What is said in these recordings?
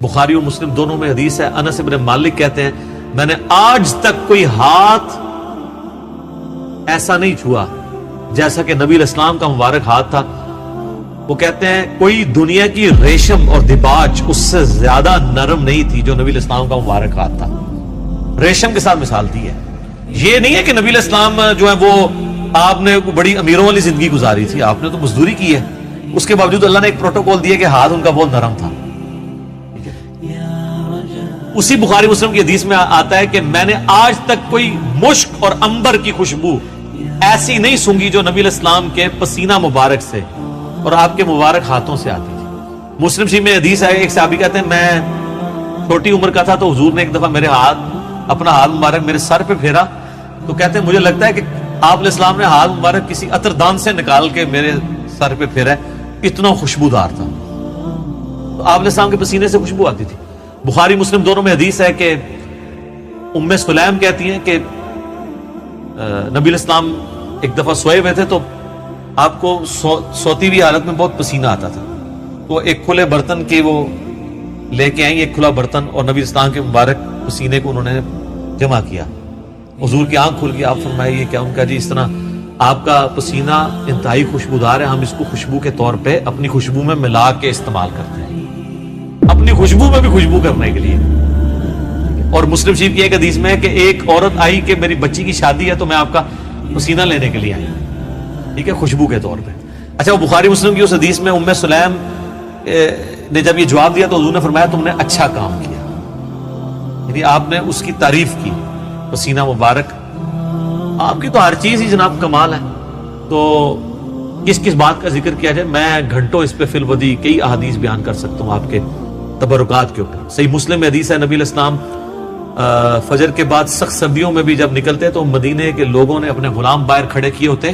بخاری اور مسلم دونوں میں حدیث ہے، انس ابن مالک کہتے ہیں میں نے آج تک کوئی ہاتھ ایسا نہیں چھوا جیسا کہ نبی علیہ السلام کا مبارک ہاتھ تھا۔ وہ کہتے ہیں کوئی دنیا کی ریشم اور دباج اس سے زیادہ نرم نہیں تھی جو نبی علیہ السلام کا مبارک ہاتھ تھا۔ ریشم کے ساتھ مثال دی ہے۔ یہ نہیں ہے کہ نبی علیہ السلام جو ہے وہ آپ نے بڑی امیروں والی زندگی گزاری تھی، آپ نے تو مزدوری کی ہے، اس کے باوجود اللہ نے ایک پروٹوکول دیا کہ ہاتھ ان کا بہت نرم تھا۔ اسی بخاری مسلم کی حدیث میں آتا ہے کہ میں نے آج تک کوئی مشک اور عنبر کی خوشبو ایسی نہیں سونگھی جو نبی علیہ السلام کے پسینہ مبارک سے اور آپ کے مبارک ہاتھوں سے آتی تھی۔ مسلم شریف میں حدیث ہے، ایک صحابی کہتے ہیں میں چھوٹی عمر کا تھا تو حضور نے ایک دفعہ میرے اپنا ہاتھ مبارک میرے سر پہ پھیرا، تو کہتے ہیں مجھے لگتا ہے کہ آپ علیہ السلام نے ہاتھ مبارک کسی عطر دان سے نکال کے میرے سر پہ پھیرا، اتنا خوشبودار تھا۔ تو آپ علیہ السلام کے پسینے سے خوشبو آتی تھی۔ بخاری مسلم دونوں میں حدیث ہے کہ ام سلیم کہتی ہیں کہ نبی علیہ السلام ایک دفعہ سوئے ہوئے تھے تو آپ کو سوتی ہوئی حالت میں بہت پسینہ آتا تھا، تو ایک کھلے برتن کے وہ لے کے آئیں، ایک کھلا برتن، اور نبی اسلام کے مبارک پسینے کو انہوں نے جمع کیا۔ حضور کی آنکھ کھل گئی، آپ فرمائے یہ کیا؟ ان کا جی اس طرح آپ کا پسینہ انتہائی خوشبودار ہے، ہم اس کو خوشبو کے طور پہ اپنی خوشبو میں ملا کے استعمال کرتے ہیں، اپنی خوشبو میں بھی خوشبو کرنے کے لیے۔ اور مسلم شریف کی ایک حدیث میں ہے کہ ایک عورت آئی کہ میری بچی کی شادی ہے تو میں آپ کا پسینہ لینے کے لیے آئی، ٹھیک ہے، خوشبو کے طور پہ۔ اچھا، وہ بخاری مسلم کی اس حدیث میں ام سلیم نے جب یہ جواب دیا تو حضور نے فرمایا تم نے اچھا کام کیا، یعنی آپ نے اس کی تعریف کی، پسینہ مبارک آپ کی تو ہر چیز ہی جناب کمال ہے، تو کس کس بات کا ذکر کیا جائے؟ میں گھنٹوں اس پہ فی الودی کئی احادیث بیان کر سکتا ہوں آپ کے تبرکات کے اوپر۔ صحیح مسلم میں حدیث ہے نبی علیہ السلام فجر کے بعد سخت سردیوں میں بھی جب نکلتے تو مدینے کے لوگوں نے اپنے غلام باہر کھڑے کیے ہوتے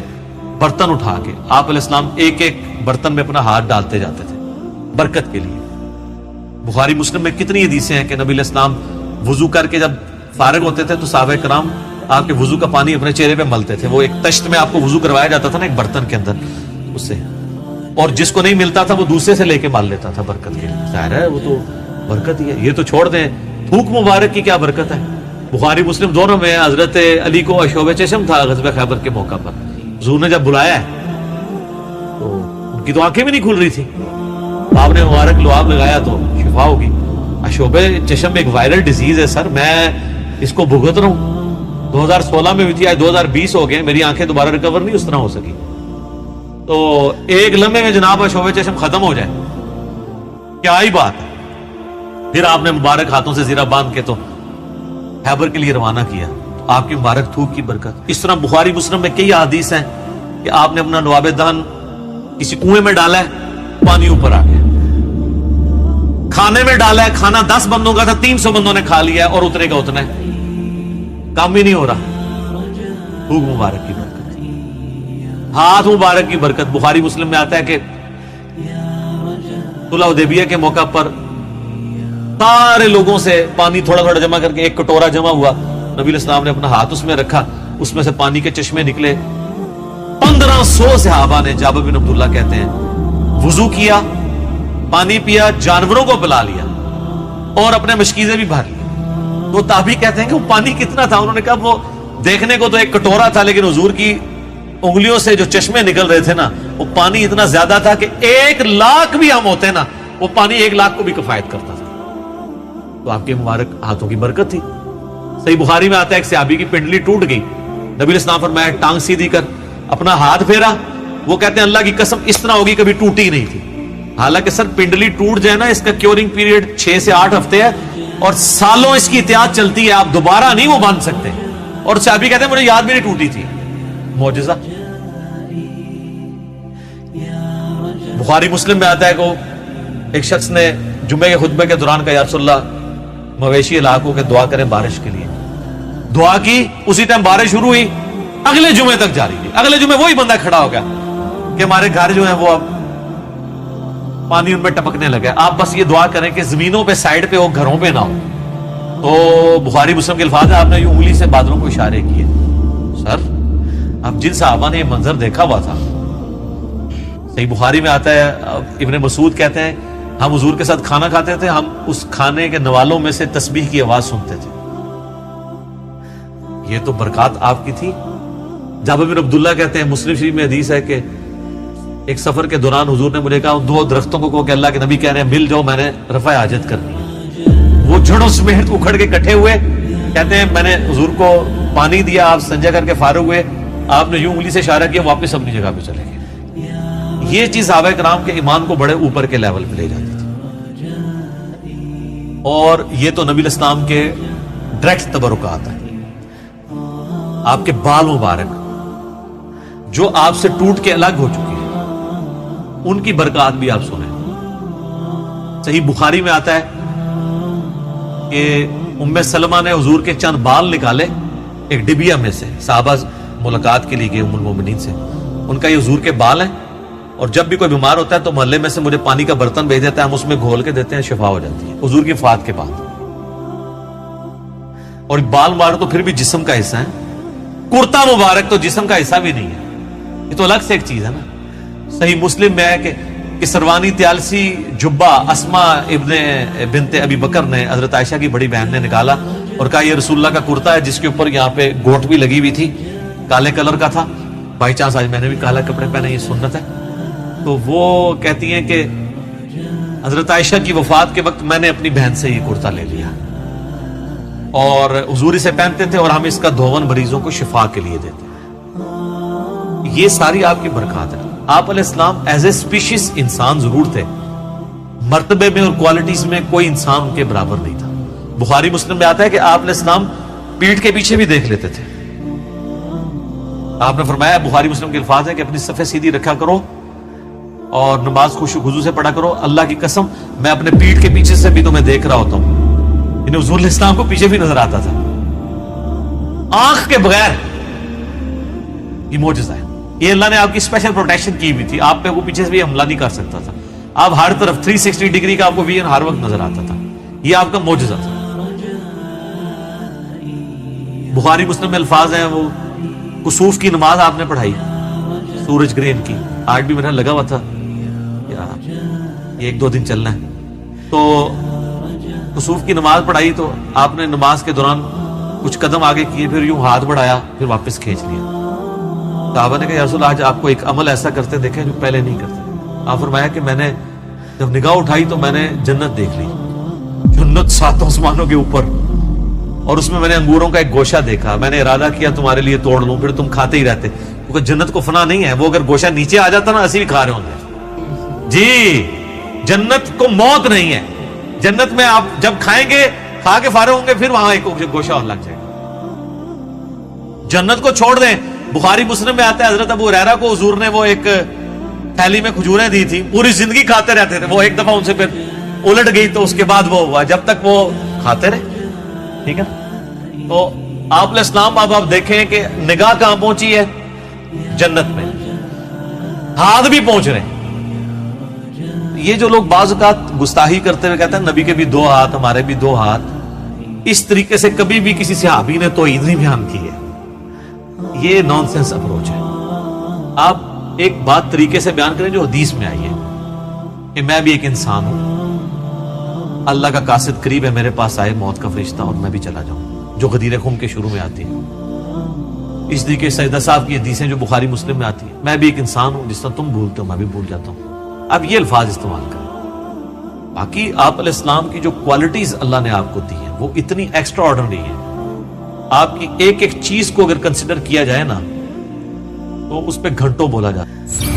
برتن اٹھا کے، آپ علیہ السلام ایک ایک برتن میں اپنا ہاتھ ڈالتے جاتے تھے برکت کے لیے۔ بخاری مسلم میں کتنی حدیثیں ہیں کہ نبی علیہ السلام وضو کر کے جب فارغ ہوتے تھے تو صحابہ کرام آپ کے وضو کا پانی اپنے چہرے پہ ملتے تھے، وہ ایک تشت میں آپ کو وضو کروایا جاتا تھا نا ایک برتن کے اندر، اس سے، اور جس کو نہیں ملتا تھا وہ دوسرے سے لے کے مال لیتا تھا برکت کے لیے۔ ظاہر ہے وہ تو برکت ہی ہے، یہ تو چھوڑ دیں تھوک مبارک کی کیا برکت ہے۔ بخاری مسلم دونوں میں حضرت علی کو عشوب چشم تھا غزوہ خیبر کے موقع پر، حضور نے جب بلایا تو ان کی تو آنکھیں بھی نہیں کھل رہی تھی، آپ نے مبارک لعاب لگایا تو شفا ہوگی۔ عشوب چشم ایک وائرل ڈیزیز ہے سر، میں اس کو بھگت رہا ہوں، 2016 میں ہوئی تھی، آج 2020 ہو گئے، میری آنکھیں دوبارہ ریکور نہیں اس طرح ہو سکی، تو ایک لمحے میں جناب عشوب چشم ختم ہو جائے، کیا ہی بات ہے۔ پھر آپ نے مبارک ہاتھوں سے زیرہ باندھ کے تو خیبر کے لیے روانہ کیا، آپ کی مبارک تھوک کی برکت۔ اس طرح بخاری مسلم میں کئی احادیث ہیں کہ آپ نے اپنا لعاب دہن کسی کنویں میں ڈالا ہے، پانی اوپر آ گیا، کھانے میں ڈالا ہے، کھانا 10 بندوں کا تھا 300 بندوں نے کھا لیا ہے اور اتنے کا اتنا ہے، کام ہی نہیں ہو رہا، تھوک مبارک کی برکت، ہاتھ مبارک کی برکت۔ بخاری مسلم میں آتا ہے کہ صلح حدیبیہ کے موقع پر سارے لوگوں سے پانی تھوڑا تھوڑا جمع کر کے ایک کٹورا جمع ہوا، نبی علیہ السلام نے اپنا ہاتھ اس میں رکھا، اس میں سے پانی کے چشمے نکلے، 1500 صحابہ نے، جابر بن عبداللہ کہتے ہیں، وضو کیا، پانی پیا، جانوروں کو پلا لیا اور اپنے مشکیزیں بھی بھر لی۔ تو تابعی کہتے ہیں کہ وہ پانی کتنا تھا؟ انہوں نے کہا وہ دیکھنے کو تو ایک کٹورا تھا لیکن حضور کی انگلیوں سے جو چشمے نکل رہے تھے نا وہ پانی اتنا زیادہ تھا کہ 1,00,000 بھی ہم ہوتے نا وہ پانی 1,00,000 کو بھی کفایت کرتا تھا۔ تو آپ کے مبارک ہاتھوں کی برکت تھی۔ صحیح بخاری میں آتا ہے ایک صحابی کی پنڈلی ٹوٹ گئی، نبی علیہ السلام فرمایا ٹانگ سیدھی کر، اپنا ہاتھ پھیرا، وہ کہتے ہیں اللہ کی قسم اس طرح ہوگی کبھی ٹوٹی نہیں تھی۔ حالانکہ سر پنڈلی ٹوٹ جائے نا اس کا کیورنگ پیریڈ 6 سے 8 ہفتے ہے اور سالوں اس کی احتیاط چلتی ہے، آپ دوبارہ نہیں وہ باندھ سکتے۔ اور صحابی کہتے ہیں مجھے یاد بھی نہیں ٹوٹی تھی، معجزہ۔ بخاری مسلم میں آتا ہے کہ ایک شخص نے جمعے کے خطبے کے دوران کہا یا رسول اللہ مویشی علاقوں کے دعا کریں بارش کے لیے، دعا کی، اسی ٹائم بارش شروع ہوئی، اگلے جمعے تک جاری تھی۔ اگلے جمعے وہی بندہ کھڑا ہو گیا کہ ہمارے گھر جو ہیں وہ اب پانی ان میں ٹپکنے لگا، آپ بس یہ دعا کریں کہ زمینوں پہ سائڈ پہ ہو، گھروں پہ نہ ہو۔ تو بخاری مسلم کے الفاظ ہیں، آپ نے یہ انگلی سے بادلوں کو اشارے کیے۔ سر اب جن صحابہ نے یہ منظر دیکھا ہوا تھا، صحیح بخاری میں آتا ہے ابن مسعود کہتے ہیں ہم حضور کے ساتھ کھانا کھاتے تھے, ہم اس کھانے کے نوالوں میں سے تسبیح کی آواز سنتے تھے. یہ تو برکات آپ کی تھی. جابر بن عبداللہ کہتے ہیں, مسلم شریف میں حدیث ہے کہ ایک سفر کے دوران حضور نے مجھے کہا ان 2 درختوں کو کہ اللہ کے نبی کہہ رہے ہیں مل جاؤ, میں نے رفع حاجت کرنی ہے. وہ جڑوں سمیت اکھڑ کے اکٹھے ہوئے, کہتے ہیں میں نے حضور کو پانی دیا, آپ سنجا کر کے فارغ ہوئے, آپ نے یوں انگلی سے اشارہ کیا, واپس اپنی جگہ پہ چلے گئے. یہ چیز صحابہ کرام کے ایمان کو بڑے اوپر کے لیول پہ لے جاتی تھی. اور یہ تو نبی الاسلام کے ڈائریکٹ تبرکات ہیں. آپ کے بال مبارک جو آپ سے ٹوٹ کے الگ ہو چکے ہیں, ان کی برکات بھی آپ سنیں. صحیح بخاری میں آتا ہے کہ ام سلمہ نے حضور کے چند بال نکالے ایک ڈبیا میں سے. صحابہ ملاقات کے لیے گئے ام المومنین سے, ان کا یہ حضور کے بال ہیں, اور جب بھی کوئی بیمار ہوتا ہے تو محلے میں سے مجھے پانی کا برتن بھیج دیتا ہے, ہم اس میں گھول کے دیتے ہیں, شفا ہو جاتی ہے حضور کی وفات کے بعد. اور بال مبارک تو پھر بھی جسم کا حصہ ہے, کرتا مبارک تو جسم کا حصہ بھی نہیں ہے, یہ تو الگ سے ایک چیز ہے نا. صحیح مسلم میں ہے کہ سروانی تیالسی جبہ اسما ابن بنت ابی بکر نے حضرت عائشہ کی بڑی بہن نے نکالا اور کہا یہ رسول اللہ کا کرتا ہے, جس کے اوپر یہاں پہ گوٹ بھی لگی ہوئی تھی, کالے کلر کا تھا. بائی چانس آج میں نے بھی کالا کپڑے پہنے, یہ سنت ہے. تو وہ کہتی ہیں کہ حضرت عائشہ کی وفات کے وقت میں نے اپنی بہن سے یہ کرتا لے لیا اور حضور اسے پہنتے تھے, اور ہم اس کا دھون مریضوں کو شفا کے لیے دیتے. یہ ساری آپ کی برکات ہے. آپ علیہ السلام ایز اے اسپیشیز انسان ضرور تھے, مرتبے میں اور کوالٹیز میں کوئی انسان ان کے برابر نہیں تھا. بخاری مسلم میں آتا ہے کہ آپ علیہ السلام پیٹھ کے پیچھے بھی دیکھ لیتے تھے. آپ نے فرمایا, بخاری مسلم کے الفاظ ہے کہ اپنی صفیں سیدھی رکھا کرو اور نماز خشوع خضوع سے پڑھا کرو. اللہ کی قسم میں اپنے پیٹھ کے پیچھے سے بھی تمہیں دیکھ رہا ہوتا ہوں. انہیں حضور علیہ السلام کو پیچھے بھی نظر آتا تھا, آنکھ کے بغیر. یہ معجزہ ہے, یہ اللہ نے آپ کی اسپیشل پروٹیکشن کی ہوئی تھی. آپ پہ وہ پیچھے سے بھی حملہ نہیں کر سکتا تھا. آپ ہر طرف 360 ڈگری کا آپ کو ویژن ہر وقت نظر آتا تھا. یہ آپ کا معجزہ تھا. بخاری مسلم میں الفاظ ہیں, وہ کسوف کی نماز آپ نے پڑھائی, سورج گرہن کی. آج بھی میرا لگا ہوا تھا یہ 1-2 دن چلنا ہے. تو کسوف کی نماز پڑھائی تو آپ نے نماز کے دوران کچھ قدم آگے کیے, پھر یوں ہاتھ بڑھایا, پھر واپس کھینچ لیا. صحابہ نے کہا یا رسول اللہ, آج آپ کو ایک عمل ایسا کرتے دیکھیں جو پہلے نہیں کرتے. آپ فرمایا کہ میں نے جب نگاہ اٹھائی تو میں نے جنت دیکھ لی, جنت 7 آسمانوں کے اوپر, اور اس میں میں نے انگوروں کا ایک گوشہ دیکھا. میں نے ارادہ کیا تمہارے لیے توڑ لوں, پھر تم کھاتے ہی رہتے, کیونکہ جنت کو فنا نہیں ہے. وہ اگر گوشہ نیچے آ جاتا نا, اسی بھی کھا رہے ہوں گے. جی, جنت کو موت نہیں ہے. جنت میں آپ جب کھائیں گے, کھا کے فارغ ہوں گے, پھر وہاں ایک گوشہ اور لگ جائے گا. جنت کو چھوڑ دیں. بخاری مسلم میں آتا ہے حضرت ابو ہریرہ کو حضور نے وہ ایک تھیلی میں کھجوریں دی تھی, پوری زندگی کھاتے رہتے تھے. وہ ایک دفعہ ان سے پھر الٹ گئی تو اس کے بعد وہ ہوا, جب تک وہ کھاتے رہے. ٹھیک ہے, تو آپ علیہ السلام اب آپ دیکھیں کہ نگاہ کہاں پہنچی ہے, جنت میں. ہاتھ بھی پہنچ رہے ہیں. یہ جو لوگ بعض اوقات گستاخی کرتے ہوئے کہتے ہیں نبی کے بھی 2 ہاتھ, ہمارے بھی 2 ہاتھ, اس طریقے سے کبھی بھی کسی صحابی نے توحید نہیں بیان کی ہے. یہ نان سینس اپروچ ہے. آپ ایک بات طریقے سے بیان کریں جو حدیث میں آئی ہے کہ میں بھی ایک انسان ہوں, اللہ کا قاصد قریب ہے, میرے پاس آئے موت کا فرشتہ اور میں بھی چلا جاؤں, جو غدیر خم کے شروع میں آتی ہے. اس طریقے سیدہ صاحب کی حدیثیں جو بخاری مسلم میں آتی ہیں, میں بھی ایک انسان ہوں, جس طرح تم بھولتے ہو میں بھی بھول جاتا ہوں. اب یہ الفاظ استعمال کریں. باقی آپ علیہ السلام کی جو کوالٹیز اللہ نے آپ کو دی ہیں وہ اتنی ایکسٹرا آرڈنری ہیں. آپ کی ایک ایک چیز کو اگر کنسیڈر کیا جائے نا تو اس پہ گھنٹوں بولا جاتا ہے.